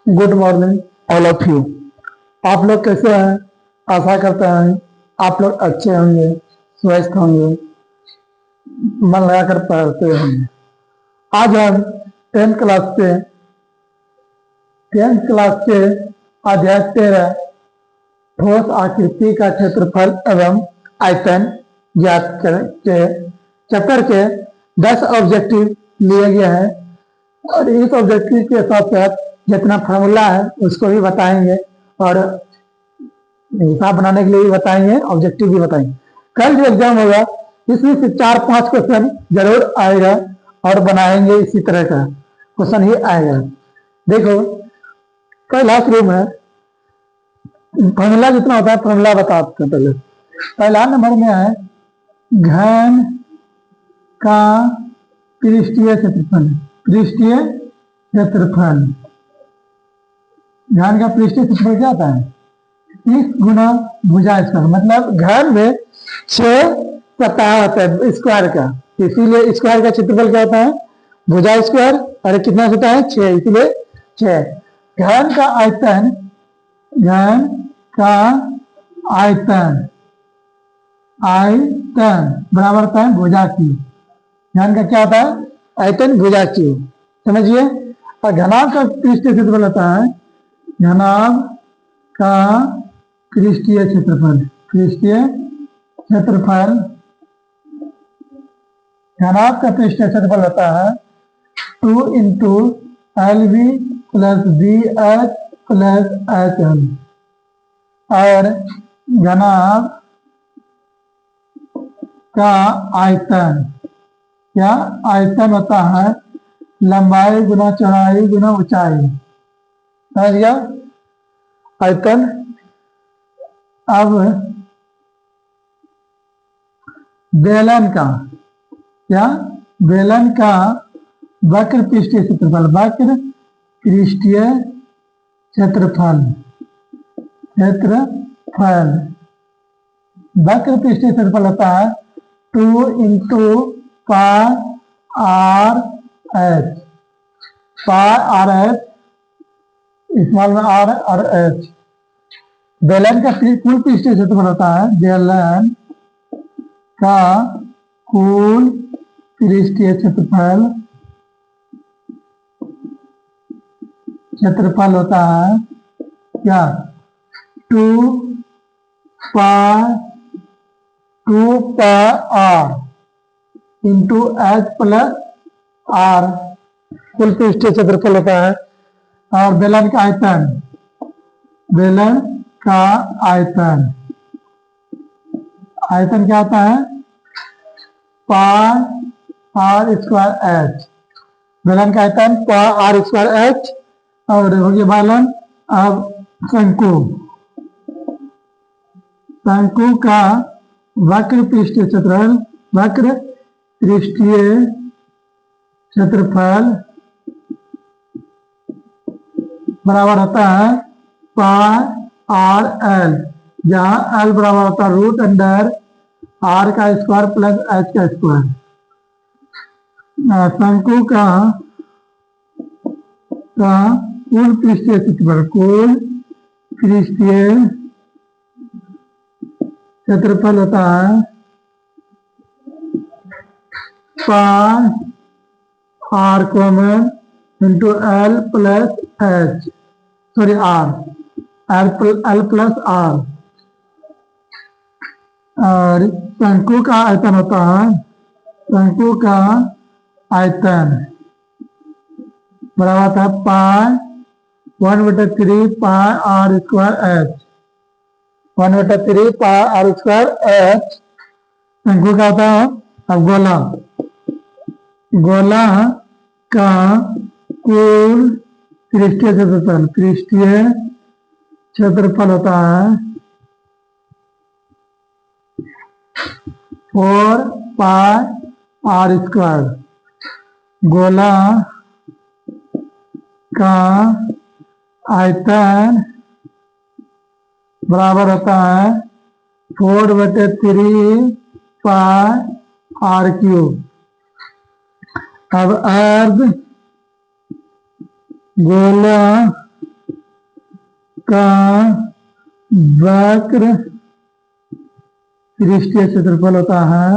Good morning all of you. आप लोग कैसे हैं? आशा करते हैं आप लोग अच्छे होंगे, स्वस्थ होंगे, मन लगाकर पढ़ते होंगे। आज हम टेंथ क्लास के अध्याय 13 ठोस आकृति का क्षेत्रफल एवं आयतन ज्ञात के चैप्टर के 10 ऑब्जेक्टिव लिए गए हैं और इस ऑब्जेक्टिव के साथ साथ जितना फार्मूला है उसको भी बताएंगे और हिसाब बनाने के लिए भी बताएंगे, ऑब्जेक्टिव भी बताएंगे। कल जो एग्जाम होगा इसमें से 4-5 क्वेश्चन जरूर आएगा और बनाएंगे, इसी तरह का क्वेश्चन ही आएगा। देखो पहला शुरू में फार्मूला जितना होता है फार्मूला बताते हैं। पहला नंबर में है घन का पृष्ठीय क्षेत्रफल। घन का पृष्ठीय क्षेत्रफल क्या होता है? 30 गुना भुजा स्क्वायर, मतलब घन में 6 सतह होता है स्क्वायर का, इसीलिए स्क्वायर का क्षेत्रफल क्या होता है? भुजा स्क्वायर। और कितना होता है? 6, इसीलिए 6। घन का आयतन बराबर होता है भुजा की। घन का क्या होता है? आयतन भुजा की, समझिए। और घनाभ का पृष्ठीय क्षेत्रफल होता है घनाभ का पृष्ठीय क्षेत्रफल। घनाभ का पृष्ठीय क्षेत्रफल होता है 2 into LV plus BH plus HL। और घनाभ का आयतन होता है लंबाई गुना चौड़ाई गुना ऊंचाई। समझ गया आयतन। अब बेलन का वक्र पृष्ठीय क्षेत्रफल। वक्र पृष्ठीय क्षेत्रफल होता है 2 into pi R H. Small में आर और एच। बेलन का कुल पृष्ठीय क्षेत्रफल होता है बेलन का कुल पृष्ठीय क्षेत्रफल होता है क्या? 2 pi R into H plus R कुल पृष्ठीय क्षेत्रफल होता है। और बेलन का आयतन क्या होता है? Pi R square H. बेलन का आयतन पाई आर स्क्वायर एच। और हो गया बेलन। अब शंकु का वक्र पृष्ठीय क्षेत्रफल बराबर होता है पाई आर एल, जहां एल बराबर होता है रूट अंडर आर का स्क्वायर प्लस एच का स्क्वायर। शंकु का कुल पृष्ठीय क्षेत्रफल होता है pi R common into L plus H, sorry L plus R. और शंकु का आयतन होता है बराबर था pi 1/3 pi R square H. 1/3 pi R square H शंकु का होता है। अब गोला का कुल पृष्ठीय क्षेत्रफल होता है 4 पाई आर स्क्वायर। गोला का आयतन बराबर होता है 4/3 पाई आर क्यूब। अब अर्ध गोला का वक्र पृष्ठीय क्षेत्रफल होता है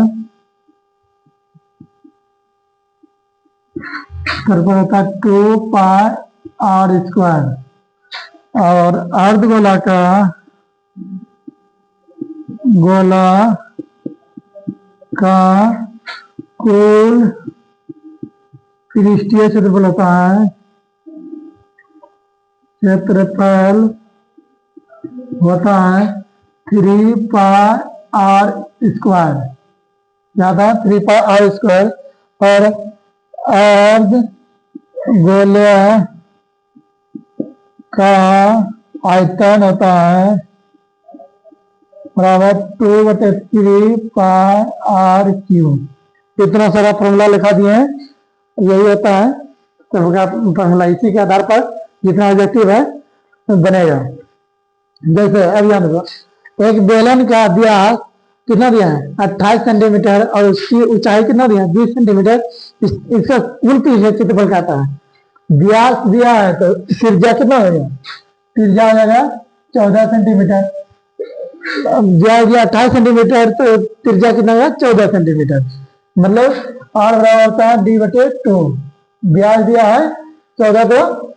क्षेत्रफल होता है 2πr²। और अर्धगोला का कुल पृष्ठीय क्षेत्रफल होता है क्षेत्रफल होता है 3πr²। ज्यादा 3πr²। और अर्धगोले का आयतन होता है बराबर 2/3πr³। इतना सारा फॉर्मूला लिखा दिए हैं, यही होता है फॉर्मूला। इसी के आधार पर जितना ऑब्जेक्टिव है बनेगा। जैसे अब याद रखो, एक बेलन का व्यास कितना दिया है 28 सेंटीमीटर और उसकी ऊंचाई कितना दिया है 20 सेंटीमीटर। इसका कुल क्षेत्रफल कहता है। व्यास दिया है तो त्रिज्या कितना हो जाएगा, त्रिज्या हो जाएगा 14 सेंटीमीटर। व्यास दिया 28 सेंटीमीटर तो त्रिज्या कितना होगा 14 सेंटीमीटर। मतलब r बराबर होता है d/2। व्यास दिया है 14 तो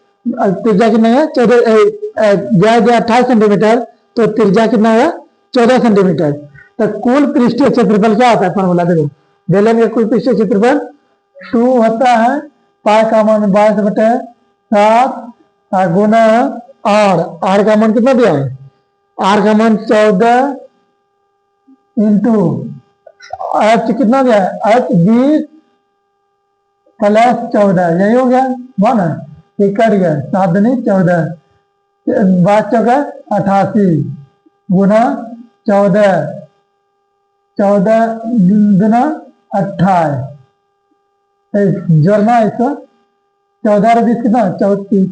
त्रिज्या कितना है 14। व्यास दिया 28 सेंटीमीटर तो त्रिज्या कितना है 14 सेंटीमीटर। तो कुल पृष्ठीय क्षेत्रफल क्या होता है फॉर्मूला देखो, बेलन का कुल पृष्ठीय क्षेत्रफल 2 होता है पाई का मान 22/7 गुना r का मान कितना दिया है, r का मान 14 इंटू h कितना दिया है h 20 + 14, यही हो गया मान है। ये कट गया 7 दूनी 14 22 चौका 88 गुना 14 दूना 28। जोड़ना इसको 14 और 20 कितना 34।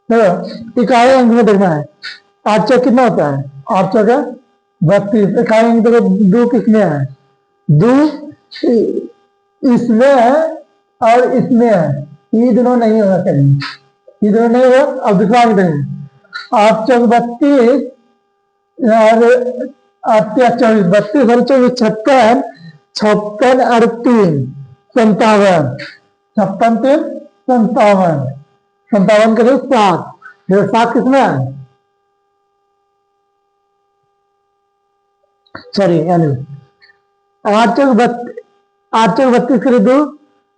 तो इकाई अंक में देखना है 8 चौक कितना होता है 8 चौका 32। इकाई अंक देखो 2 किसमें है, 2 इसमें है और इसमें है, ये दोनों नहीं होगा कहीं, ये दोनों नहीं हो। अब दूसरा अंक देंगे 8 चौक 32 और 8 या 24 32 और 24 56 56 और 3 57 56 3 57 57 के 7 7 कितना है सॉरी यानी 8 चौक 32 करे 2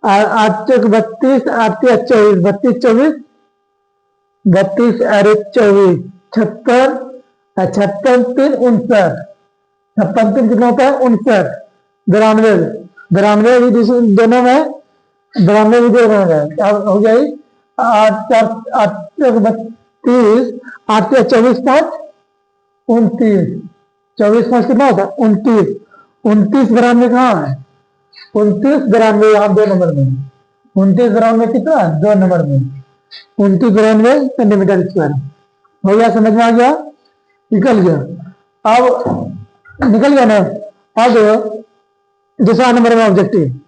8 चौक 32 8 या 24 32 24 32 और 24 56 56 3 59 56 3 कितना होता है 59 92 92 भी दोनों में 92 भी दोनों में हो गई 8 चौक 32 8 या 24 5 29 24 5 कितना होता है 29 29 92 कहाँ है 29 92 यहाँ 2 नंबर में 29 92 कितना 2 नंबर में 29 92 सेंटीमीटर स्क्वायर हो गया। समझ में आ गया, निकल गया। अब निकल गया ना। अब दूसरा नंबर में ऑब्जेक्टिव,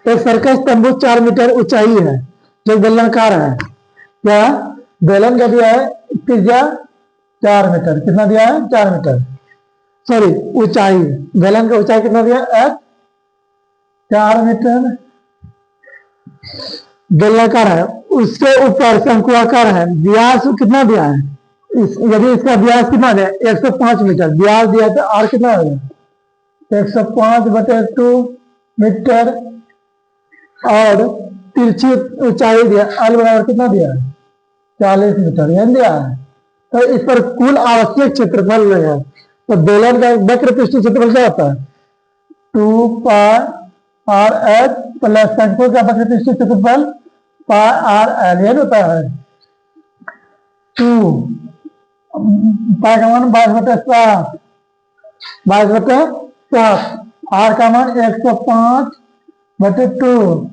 एक सर्कस तंबू 4 मीटर ऊंचाई है जो बेलनाकार है। क्या बेलन का दिया है त्रिज्या 4 मीटर, कितना दिया है 4 मीटर सॉरी ऊंचाई, बेलन का ऊंचाई कितना दिया है 4 मीटर। बेलनाकार है, उसके ऊपर शंकुआकार है, व्यास कितना दिया है यदि इसका व्यास कितना दिया 105 मीटर, व्यास दिया तो r कितना होगा 105/2 मीटर। और तिरछी ऊंचाई दिया l बराबर कितना दिया है 40 मीटर यह दिया है। तो इस पर कुल आवश्यक क्षेत्रफल है। तो बेलन का वक्र पृष्ठीय क्षेत्रफल क्या होता है 2πrh प्लस शंकु का वक्र पृष्ठीय क्षेत्रफल πrl यह होता है 2 पाई का मान 22/7 22/7 r का मान 105/2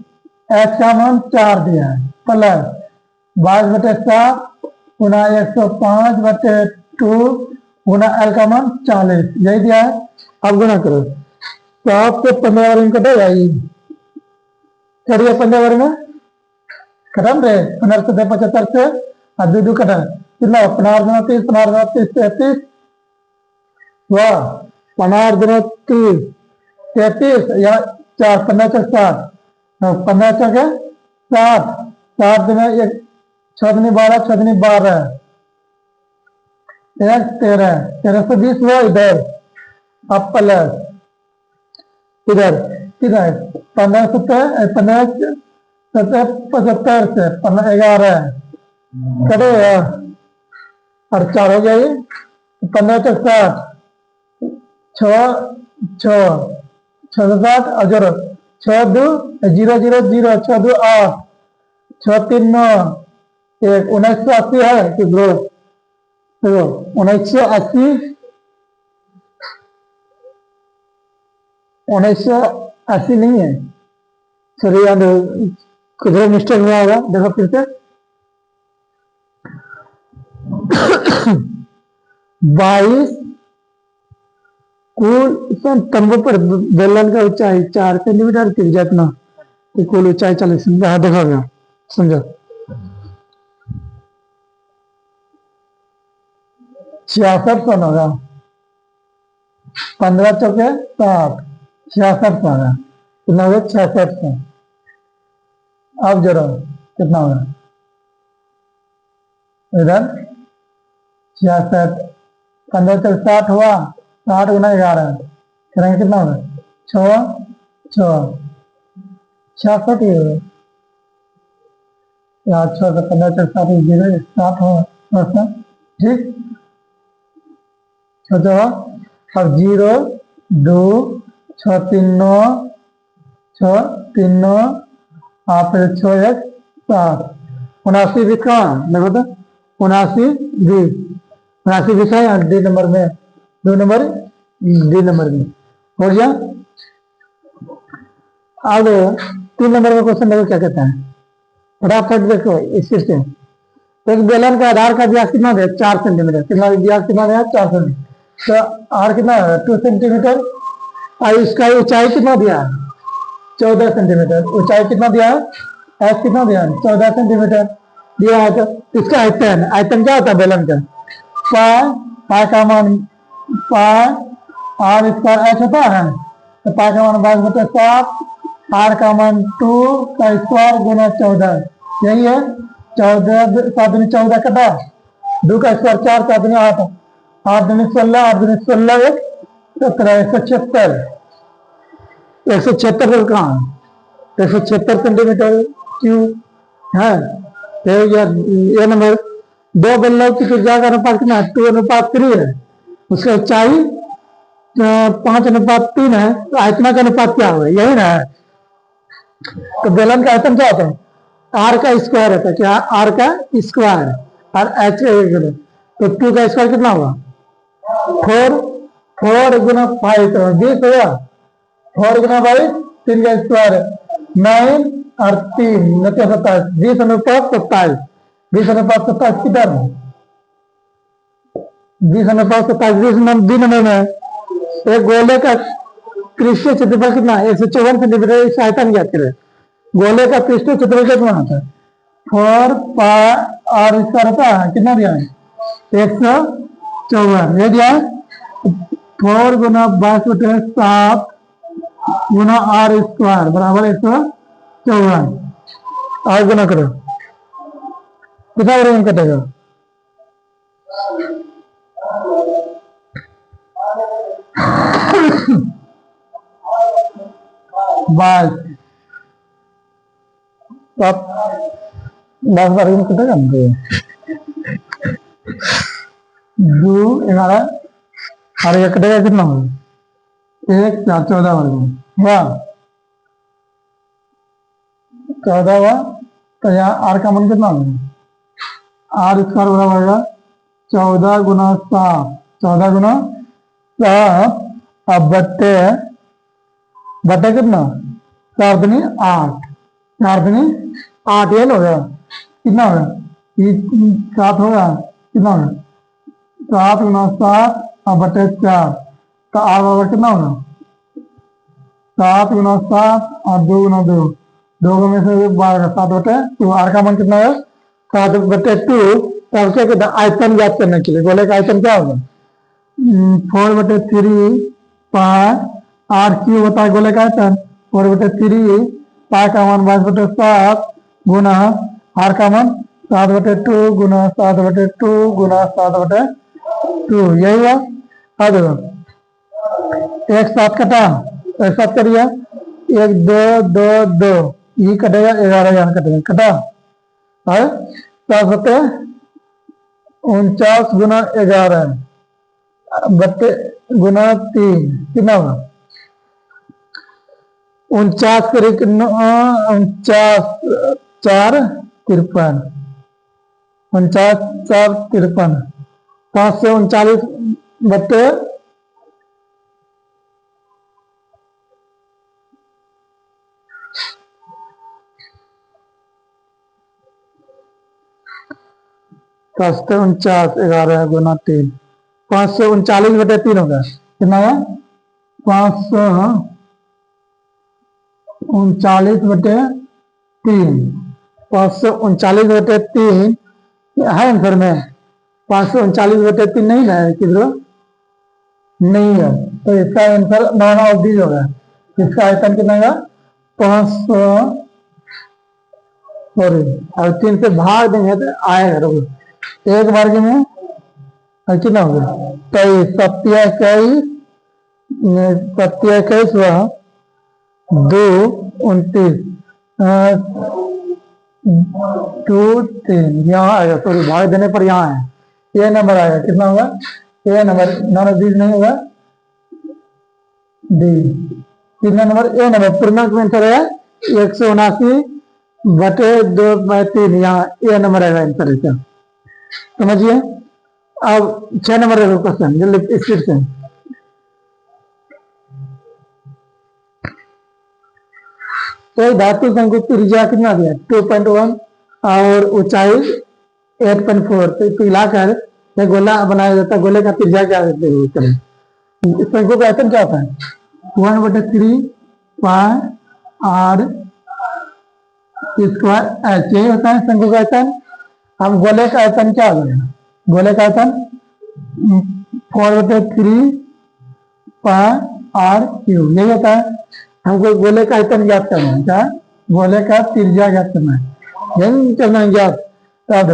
h का मान 4 दिया है प्लस 22/7 गुना 105/2 गुना l का मान 40 यही दिया है। अब गुना करो 7 से 15 वर्ग में कटेगा, करिए 15 वर्ग में खत्म रे 1575 से और दो दो कटा कितना 15 30 33 वाह 15 33 या 4 15 60 15 के 60 60 दिन एक 6 दिन 12 6 दिन 12 एक 13 1320 हुआ इधर अब प्लस इधर किधर 15 75 से 11 कटे और 4 हो गया ये 15 60 छ छ 60 और जोड़ो 6 2 0 0 0 6 2 8 6 3 9 एक 1980 है कि ब्रो देखो 1980 1980 नहीं है सॉरी यार कुछ मिस्टेक हुआ होगा देखो फिर से 22 कुल तंबू पर बेलन का ऊंचाई 4 सेंटीमीटर त्रिज्या इतना तो कुल ऊंचाई 40 सेंटीमीटर देखा गया समझो 66 होगा 15 चौके 60 66 होगा कितना होगा 66 अब जोड़ो कितना होगा इधर 66 15 चौक 60 हुआ 60 गुना 11 करेंगे कितना होगा 6 6 66 ही होगा यहाँ 6 से 15 चौक 60 0 60 होगा ठीक छोटा अब 0 2 6 3 9 6 3 9 आप 6 1 7 79 बीस का देखो तो 79 बीस है डी नंबर में 2 नंबर डी नंबर में हो गया। अब 3 नंबर में क्वेश्चन देखो क्या कहता है फटाफट देखो इस से एक बेलन का आधार का व्यास कितना है 4 सेंटीमीटर कितना व्यास कितना है 4 सेंटीमीटर तो आर कितना है 2 सेंटीमीटर और इसका ऊंचाई कितना दिया है 14 सेंटीमीटर ऊंचाई कितना दिया है एस कितना दिया है 14 सेंटीमीटर दिया है तो इसका आयतन आयतन क्या होता है बेलन का पाई का मान पाई आर स्क्वायर एच होता है तो पाई का मान 22/7 आर का मान 2 का स्क्वायर गुना 14 यही है 14 7 दूनी 14 कटा 2 का स्क्वायर 4 7 दूनी 8 8 दूनी 16 8 दूनी 16 1 17 176 176 कहाँ 176 सेंटीमीटर क्यूब है ये नंबर 2 बल्लभ की त्रिज्या का अनुपात कितना है 2:3 है उसका ऊंचाई 5:3 है तो आयतन का अनुपात क्या होगा यही ना है तो बेलन का आयतन क्या होता है आर का स्क्वायर होता है क्या आर का स्क्वायर और एच तो 2 का स्क्वायर कितना होगा 4 गुना 5 तो 20 होगा 4 गुना 22 3 का स्क्वायर 9 और 3 27 20 अनुपात 27 20 अनुपात 27 किधर 20 अनुपात 27 20 नंबर में एक गोले का पृष्ठीय क्षेत्रफल कितना है 154 सेंटीमीटर इस आयतन ज्ञात करें गोले का पृष्ठीय क्षेत्रफल कितना होता है 4 पाई और इसका रहता है कितना दिया है 154 ये दिया है 4 गुना 22/7 गुना आर स्क्वायर बराबर 154 और गुना करो कितना बराबर कटेगा बस 10 बार में कटेगा 2 11 और ये कटेगा कितना होगा 1 4 14 वर्ग वाह 14 हुआ तो यहाँ आर का मान कितना होगा आर स्क्वायर बराबर होगा 14 गुना 7 14 गुना 7 अब बट्टे कितना 4 दूनी 8 4 दूनी 8 ये होगा कितना होगा ये 7 होगा कितना होगा 7 गुना 7 और बटे 4 तो आर बराबर कितना होगा 7 गुना 7 और 2 गुना 2 दो में से 7/2 आर का मान कितना है 7/2। तब क्या कहते हैं आयतन ज्ञात करने के लिए गोले का आयतन क्या होगा 4/3 पाई आर क्यू होता है गोले का आयतन 4/3 पाई का मान 22/7 गुना आर का मान 7/2 गुना 7/2 गुना 7/2 यही हुआ। अब देखो एक साथ कटा एक साथ करिए 1 2 2 2 ये कटेगा 11 यहाँ कटेगा कटा है 7/49 गुना 11 बट्टे गुना 3 कितना होगा 49 करीब 49 4 53 49 4 53 5 से 39 बट्टे 49 11 गुना 3 539/3 होगा कितना है 539/3 539/3 है आंसर में 539/3 नहीं है किधर नहीं है तो इसका आंसर नॉन ऑफ डी होगा। इसका आयतन कितना होगा 500 सॉरी और 3 से भाग देंगे तो आएगा रुको एक वर्ग में कितना होगा 23 27 हुआ 2 29 2 3 यहाँ आएगा सॉरी भाग देने पर यहाँ है ये नंबर आएगा कितना होगा ये नंबर नॉन ऑफ दिस नहीं होगा डी कितना नंबर ए नंबर पूर्णांक में आंसर है 179/2/3 यहाँ ए नंबर आएगा आंसर इसका समझिए। अब 6 नंबर का क्वेश्चन जल्दी स्पीड से तो धातु शंकु त्रिज्या कितना दिया 2.1 और ऊंचाई 8.4 तो मिलाकर एक गोला बनाया जाता है गोले का त्रिज्या क्या देते हैं शंकु का आयतन क्या होता है 1/3 पाई आर स्क्वायर एच यही होता है शंकु का आयतन। हम गोले का आयतन क्या होगा गोले का आयतन 4/3 पाई आर क्यूब यही होता है। हमको गोले का आयतन ज्ञात करना है क्या गोले का त्रिज्या ज्ञात करना है यही करना है ज्ञात तब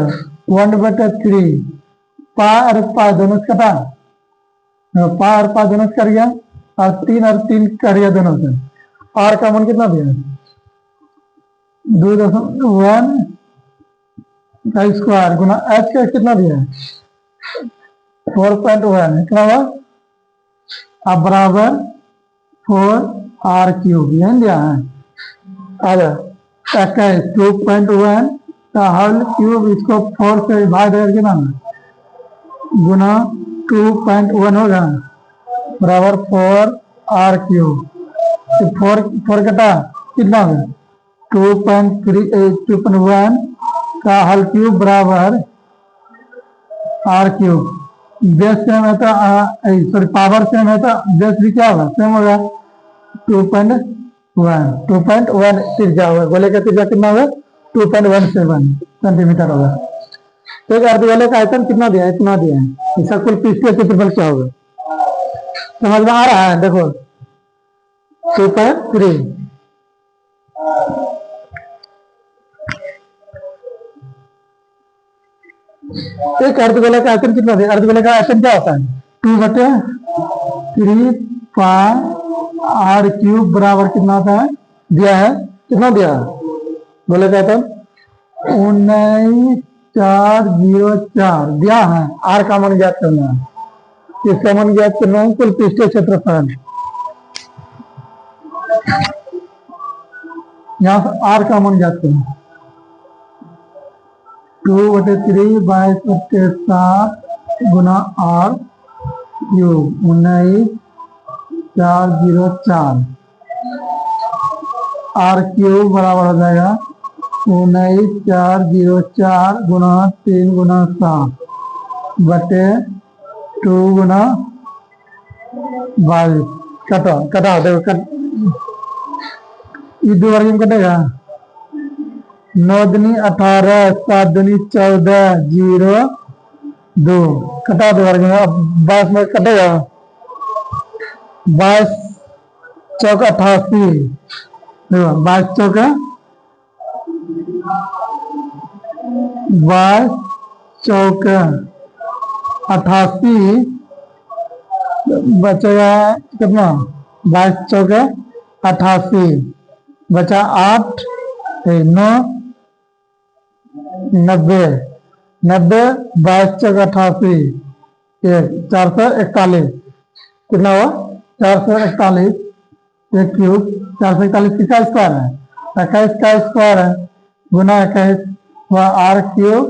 1/3 पा और पा दोनों से कटा पा और पा दोनों से कर गया और 3 कर गया दोनों से आर का मान कितना दिया 2.1 का स्क्वायर गुना एच का कितना दिया 4.1 कितना हुआ अब बराबर 4 आर क्यूब यही दिया है। अब 2.1 का होल क्यूब इसको 4 से भाग देकर कितना गुना 2.1 होगा बराबर 4 आर क्यूब 4 कटा कितना होगा 2.1 का होल क्यूब बराबर आर क्यूब बेस सेम है तो सॉरी पावर सेम है तो बेस भी क्या होगा सेम होगा 2.1 त्रिज्या होगा गोले का त्रिज्या कितना होगा 2.17 सेंटीमीटर होगा। तो एक अर्धगोले का आयतन कितना दिया है इतना दिया है इसका कुल पृष्ठीय क्षेत्रफल क्या होगा समझ में आ रहा है देखो 2.3 एक अर्धगोले का आयतन कितना दिया अर्धगोले का आयतन क्या होता है 2/3 पाई आर क्यूब बराबर कितना होता है दिया है कितना दिया गोले का आयतन 19404 दिया है आर का मान ज्ञात करना है इसका मान ज्ञात करना है कुल पृष्ठीय क्षेत्रफल यहाँ से आर का मान ज्ञात करना 2/3 22/7 गुना आर क्यूब 19404 आर क्यूब बराबर हो जाएगा 19404 गुना 3 गुना 7 बटे 2 गुना 22 कटा कटा देखो ये 2 वर्ग में कटेगा 9 दूनी 18, 7 दूनी 14, 0 2 कटा दो वर्ग में। अब 22 में कटेगा, 22 चौक 88, देखो 22 चौक 22 चौक 88 बचेगा कितना, 22 चौक 88 बचा 8 9 90 90 22 चौक 88 441 कितना हुआ 441 एक क्यूब 441 किसका स्क्वायर है 21 का स्क्वायर है गुना 21 हुआ आर क्यूब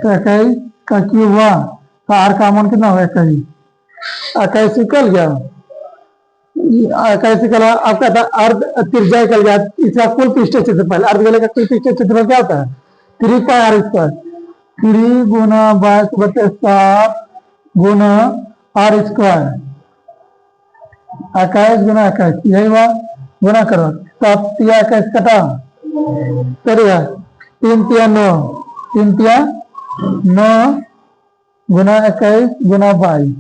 तो 21 का क्यूब हुआ तो आर का मान कितना हुआ 21 निकल गया 21 निकला। अब कहता है अर्ध त्रिज्या निकल गया, इसका कुल पृष्ठीय क्षेत्रफल अर्ध गोले का कुल पृष्ठीय क्षेत्रफल क्या होता है 3 पाई आर स्क्वायर 3 गुना 22/7 गुना आर स्क्वायर 21 गुना 21 यही हुआ गुना करो 7 तिया 21 कटा करेगा 3 तिया 9 3 तिया 9 गुना 21 गुना 22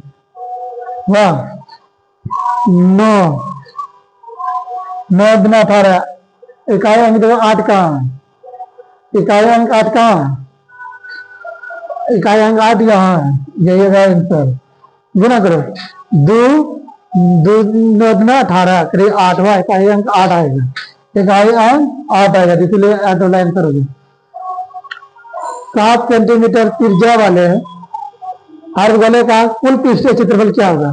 वाह 9 9 गुना 18 इकाई अंक देखो 8 कहाँ इकाई अंक 8 कहाँ इकाई अंक 8 यहाँ है यही है आंसर गुना करो 2 9 गुना 18 करीब 8 हुआ इकाई अंक 8 आएगा इकाई अंक 8 आएगा इसलिए 8 वाला आंसर हो गया। 7 सेंटीमीटर त्रिज्या वाले अर्ध गोले का कुल पृष्ठीय क्षेत्रफल क्या होगा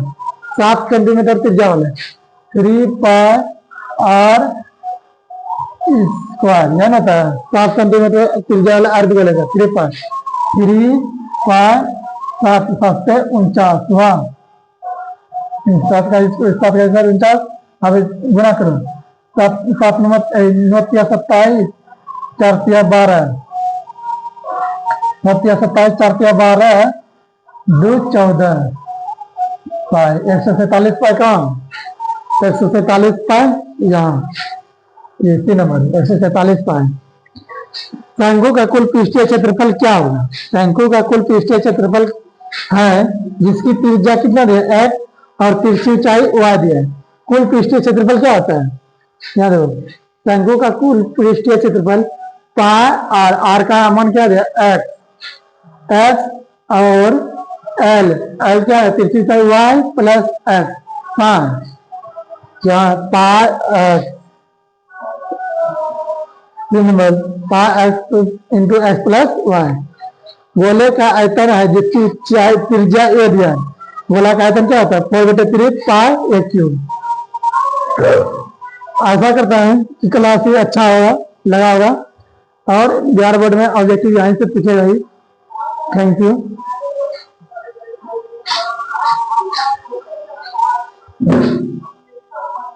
7 सेंटीमीटर त्रिज्या वाले 3 पाई आर स्क्वायर है ना था 7 सेंटीमीटर त्रिज्या वाले अर्ध गोले का 3 पाई 7 7 से 49 हुआ 7 का 49 अब गुना करो 7 नंबर 9 तिया 27 4 तिया 12 9 तिया 27 4 तिया 12 2 14 पाई 147 पाई कहाँ 147 पाई यहाँ ये 3 नंबर 147 पाई। शंकु का कुल पृष्ठीय क्षेत्रफल क्या होगा शंकु का कुल पृष्ठीय क्षेत्रफल है जिसकी त्रिज्या कितना दिया x और तिरछी ऊंचाई y दिया है कुल पृष्ठीय क्षेत्रफल क्या होता है यहाँ देखो शंकु का कुल पृष्ठीय क्षेत्रफल पाई आर का मान क्या दिया x और एल क्या है तिरछी ऊंचाई y प्लस x 5 यहाँ pi number pi x into X plus Y गोले का आयतन है जिसकी ऊंचाई त्रिज्या ए दिया है गोला का आयतन क्या होता है 4/3 पाई ए क्यूब। आशा करता है कि क्लास ये अच्छा होगा लगा होगा और बिहार बोर्ड में ऑब्जेक्टिव यहीं से पूछेगा ही। Thank you.